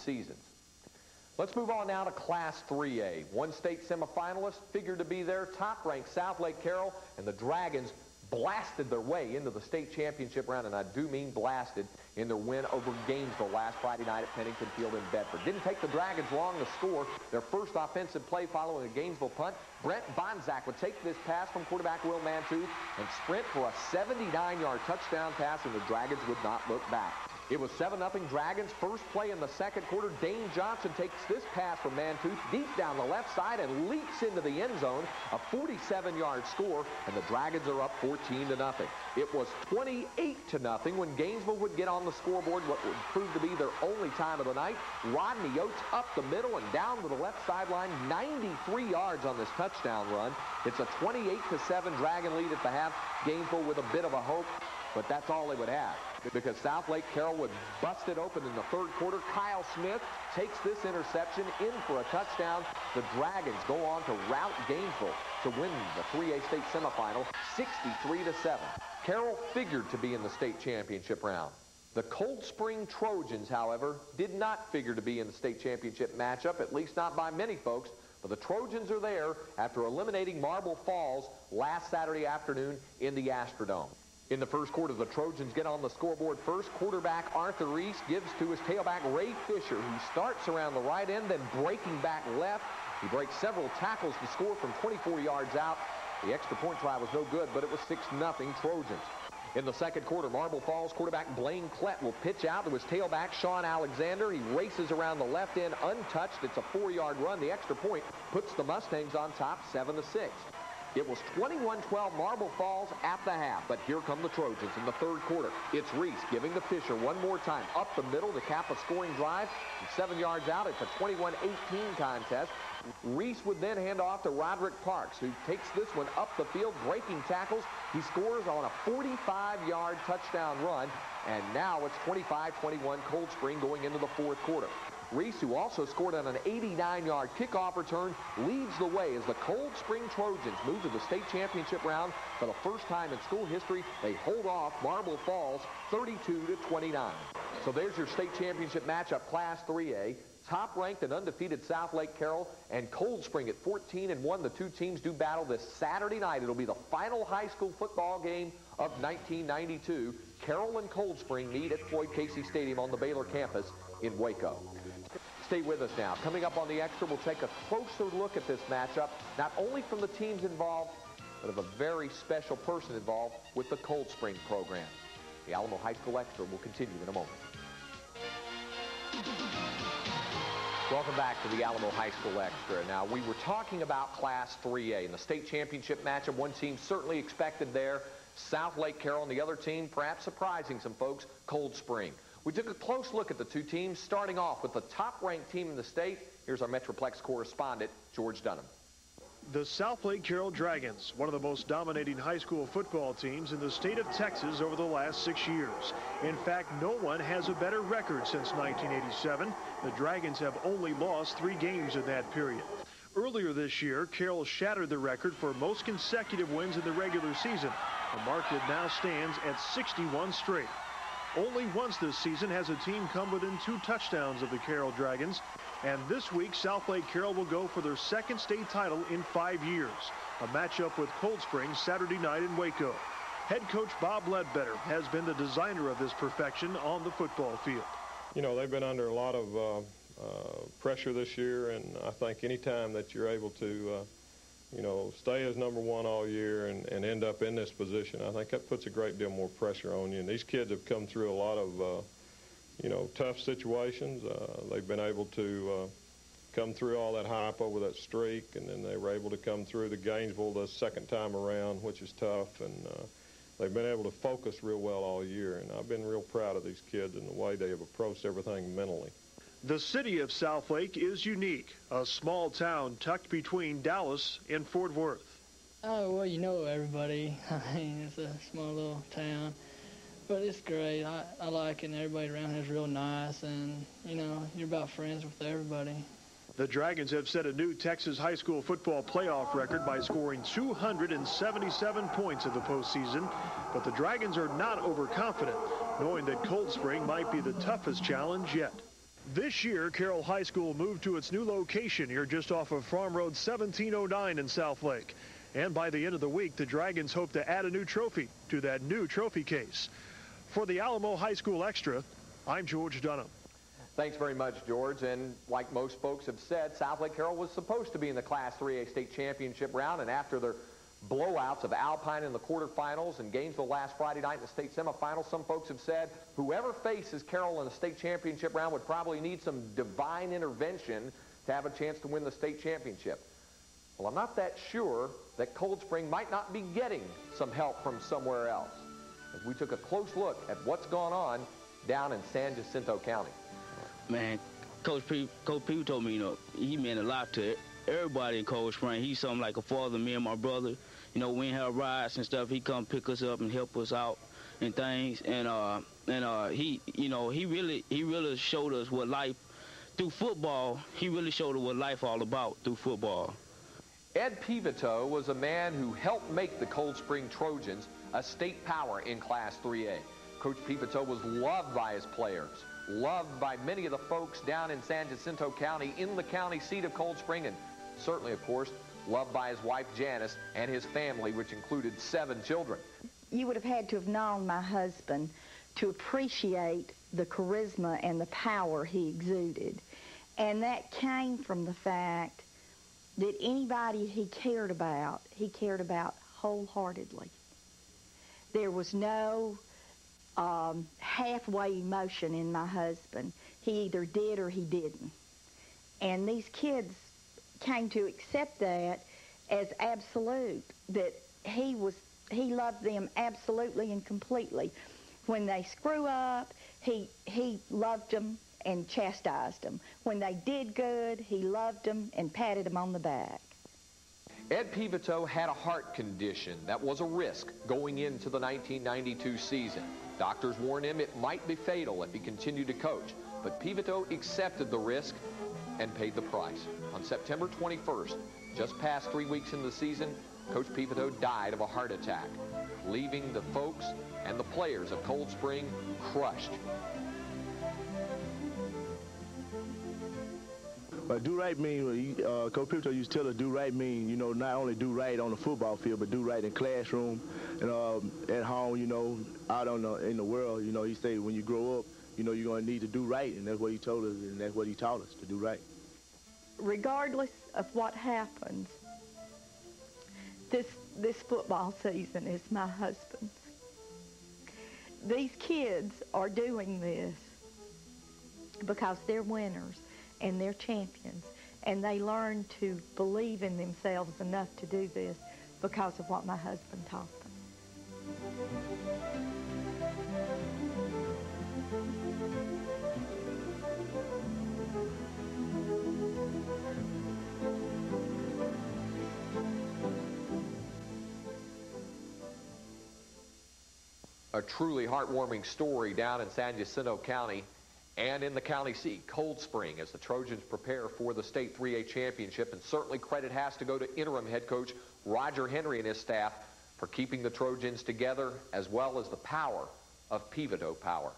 seasons. Let's move on now to Class 3A. One state semifinalist figured to be there, top-ranked Southlake Carroll, and the Dragons blasted their way into the state championship round, and I do mean blasted, in their win over Gainesville last Friday night at Pennington Field in Bedford. Didn't take the Dragons long to score their first offensive play following a Gainesville punt. Brent Bonzak would take this pass from quarterback Will Mantooth and sprint for a 79-yard touchdown pass, and the Dragons would not look back. It was 7-0 Dragons. First play in the second quarter, Dane Johnson takes this pass from Mantooth deep down the left side and leaps into the end zone. A 47-yard score, and the Dragons are up 14-0. It was 28-0 when Gainesville would get on the scoreboard, what would prove to be their only time of the night. Rodney Oates up the middle and down to the left sideline, 93 yards on this touchdown run. It's a 28-7 Dragon lead at the half. Gainesville with a bit of a hope, but that's all they would have, because Southlake Carroll would bust it open in the third quarter. Kyle Smith takes this interception in for a touchdown. The Dragons go on to rout Gainesville to win the 3A state semifinal 63-7. Carroll figured to be in the state championship round. The Coldspring Trojans, however, did not figure to be in the state championship matchup, at least not by many folks. But the Trojans are there after eliminating Marble Falls last Saturday afternoon in the Astrodome. In the first quarter, the Trojans get on the scoreboard first. Quarterback Arthur Reese gives to his tailback Ray Fisher, who starts around the right end, then breaking back left. He breaks several tackles to score from 24 yards out. The extra point try was no good, but it was 6-0 Trojans. In the second quarter, Marble Falls quarterback Blaine Klett will pitch out to his tailback Sean Alexander. He races around the left end untouched. It's a 4-yard run. The extra point puts the Mustangs on top 7-6. It was 21-12 Marble Falls at the half, but here come the Trojans in the third quarter. It's Reese giving to Fisher one more time up the middle to cap a scoring drive. And 7 yards out, it's a 21-18 contest. Reese would then hand off to Roderick Parks, who takes this one up the field, breaking tackles. He scores on a 45-yard touchdown run, and now it's 25-21 Coldspring going into the fourth quarter. Reese, who also scored on an 89-yard kickoff return, leads the way as the Coldspring Trojans move to the state championship round for the first time in school history. They hold off Marble Falls 32-29. So there's your state championship matchup, Class 3A. Top-ranked and undefeated Southlake Carroll and Coldspring at 14-1. The two teams do battle this Saturday night. It'll be the final high school football game of 1992. Carroll and Coldspring meet at Floyd Casey Stadium on the Baylor campus in Waco. Stay with us now. Coming up on the Extra, we'll take a closer look at this matchup, not only from the teams involved, but of a very special person involved with the Coldspring program. The Alamo High School Extra will continue in a moment. Welcome back to the Alamo High School Extra. Now, we were talking about Class 3A and the state championship matchup. One team certainly expected there, Southlake Carroll, and the other team, perhaps surprising some folks, Coldspring. We took a close look at the two teams, starting off with the top-ranked team in the state. Here's our Metroplex correspondent, George Dunham. The Southlake Carroll Dragons, one of the most dominating high school football teams in the state of Texas over the last 6 years. In fact, no one has a better record since 1987. The Dragons have only lost 3 games in that period. Earlier this year, Carroll shattered the record for most consecutive wins in the regular season, a mark that now stands at 61 straight. Only once this season has a team come within 2 touchdowns of the Carroll Dragons, and this week Southlake Carroll will go for their second state title in 5 years. A matchup with Coldspring Saturday night in Waco. Head coach Bob Ledbetter has been the designer of this perfection on the football field. You know, they've been under a lot of pressure this year, and I think any time that you're able to you know, stay as number 1 all year and end up in this position, I think that puts a great deal more pressure on you. And these kids have come through a lot of, you know, tough situations. They've been able to come through all that hype over that streak, and then they were able to come through the Gainesville the second time around, which is tough. And they've been able to focus real well all year, and I've been real proud of these kids and the way they have approached everything mentally. The city of Southlake is unique, a small town tucked between Dallas and Fort Worth. Oh, well, you know everybody. I mean, it's a small little town, but it's great. I like it, and everybody around here is real nice, and, you know, you're about friends with everybody. The Dragons have set a new Texas high school football playoff record by scoring 277 points in the postseason, but the Dragons are not overconfident, knowing that Coldspring might be the toughest challenge yet. This year, Carroll High School moved to its new location here just off of Farm Road 1709 in Southlake. And by the end of the week, the Dragons hope to add a new trophy to that new trophy case. For the Alamo High School Extra, I'm George Dunham. Thanks very much, George. And like most folks have said, Southlake Carroll was supposed to be in the Class 3A state championship round, and after their blowouts of Alpine in the quarterfinals and Gainesville last Friday night in the state semifinals, some folks have said whoever faces Carroll in the state championship round would probably need some divine intervention to have a chance to win the state championship. Well, I'm not that sure that Coldspring might not be getting some help from somewhere else, as we took a close look at what's gone on down in San Jacinto County. Man, Coach Pete told me, he meant a lot to everybody in Coldspring. He's something like a father, me and my brother. We have rides and stuff. He come pick us up and help us out and things. And he really showed us what life through football. He really showed us what life all about through football. Ed Pivito was a man who helped make the Coldspring Trojans a state power in Class 3A. Coach Pivito was loved by his players, loved by many of the folks down in San Jacinto County, in the county seat of Coldspring, and certainly, of course, loved by his wife Janice and his family, which included 7 children. You would have had to have known my husband to appreciate the charisma and the power he exuded. And that came from the fact that anybody he cared about wholeheartedly. There was no halfway emotion in my husband. He either did or he didn't. And these kids came to accept that as absolute, that he loved them absolutely and completely. When they screw up, he loved them and chastised them. When they did good, he loved them and patted them on the back. Ed Pivito had a heart condition that was a risk going into the 1992 season. Doctors warned him it might be fatal if he continued to coach, but Pivito accepted the risk and paid the price. On September 21st, just past 3 weeks into the season, Coach Pivito died of a heart attack, leaving the folks and the players of Coldspring crushed. Do right mean, Coach Pivito used to tell us do right mean, not only do right on the football field, but do right in classroom and at home, out in the world. He said when you grow up, you're going to need to do right, and that's what he told us, and that's what he taught us, to do right. Regardless of what happens, this football season is my husband's. These kids are doing this because they're winners and they're champions, and they learn to believe in themselves enough to do this because of what my husband taught them. A truly heartwarming story down in San Jacinto County and in the county seat, Coldspring, as the Trojans prepare for the state 3A championship. And certainly credit has to go to interim head coach Roger Henry and his staff for keeping the Trojans together, as well as the power of Pivito power.